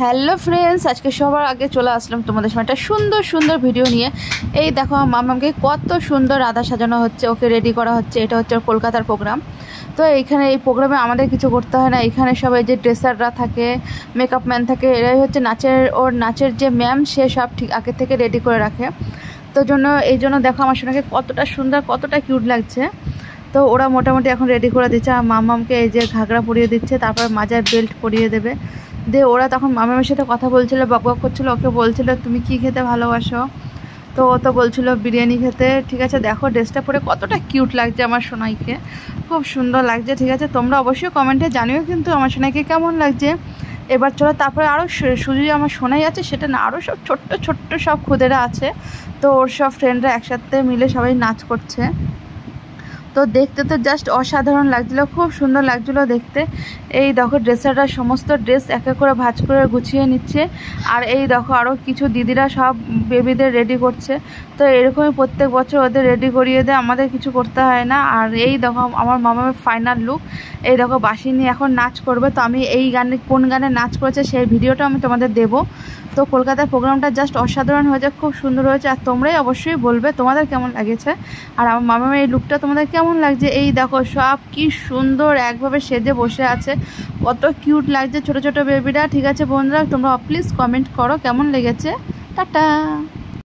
Hello friends, আজকে সবার আগে চলে আসলাম তোমাদের সামনে একটা সুন্দর সুন্দর ভিডিও নিয়ে। এই দেখো মামাকে কত সুন্দর রাধা সাজানো হচ্ছে, ওকে রেডি করা হচ্ছে। এটা হচ্ছে কলকাতার প্রোগ্রাম। তো এইখানে এই প্রোগ্রামে আমাদের কিছু করতে হয় না। এখানে সবাই যে ড্রেসাররা থাকে, মেকআপ ম্যান থাকে, এরাই হচ্ছে নাচের যে ম্যাম, সে সব ঠিক আগে থেকে রেডি করে রাখে। তো এই জন্য দেখো আমার সোনাকে কতটা সুন্দর, কতটা কিউট লাগছে। তো ওরা মোটামুটি এখন রেডি করে দিচ্ছে। আর মামামকে এই যে ঘাগরা পরিয়ে দিচ্ছে, তারপর মাজায় বেল্ট পরিয়ে দেবে। ওরা তখন মামামের সাথে কথা বলছিল, বকবক করছিল, ওকে বলছিল তুমি কি খেতে ভালোবাসো। তো ও তো বলছিল বিরিয়ানি খেতে। ঠিক আছে, দেখো ড্রেসটা পরে কতটা কিউট লাগছে আমার সোনাইকে, খুব সুন্দর লাগছে। ঠিক আছে, তোমরা অবশ্যই কমেন্টে জানিও কিন্তু আমার সোনাইকে কেমন লাগছে। এবার চলো, তারপরে আরও শুধু যে আমার সোনাই আছে সেটা না, আরও সব ছোট্ট ছোট্ট সব খুদেরা আছে। তো ওর সব ফ্রেন্ডরা একসাথে মিলে সবাই নাচ করছে। তো দেখতে তো জাস্ট অসাধারণ লাগছিলো, খুব সুন্দর লাগছিলো দেখতে। এই দেখো ড্রেসাররা সমস্ত ড্রেস এক এক করে ভাঁজ করে গুছিয়ে নিচ্ছে। আর এই দেখো আরও কিছু দিদিরা সব বেবিদের রেডি করছে। তো এরকমই প্রত্যেক বছর ওদের রেডি করিয়ে দেয়, আমাদের কিছু করতে হয় না। আর এই দেখো আমার মামার ফাইনাল লুক। এই দেখো বাঁশি নিয়ে এখন নাচ করবে। তো আমি এই গানে কোন গানে নাচ করেছে সেই ভিডিওটা আমি তোমাদের দেবো। তো কলকাতার প্রোগ্রামটা জাস্ট অসাধারণ হয়েছে, খুব সুন্দর হয়েছে। আর তোমরাই অবশ্যই বলবে তোমাদের কেমন লাগেছে। আর আমার মামার এই লুকটা তোমাদের কেমন লাগছে। এই দেখো সব কি সুন্দর একভাবে সেজে বসে আছে, কত কিউট লাগছে ছোট ছোট বেবিরা। ঠিক আছে বন্ধুরা, তোমরা প্লিজ কমেন্ট করো কেমন লেগেছে। টাটা।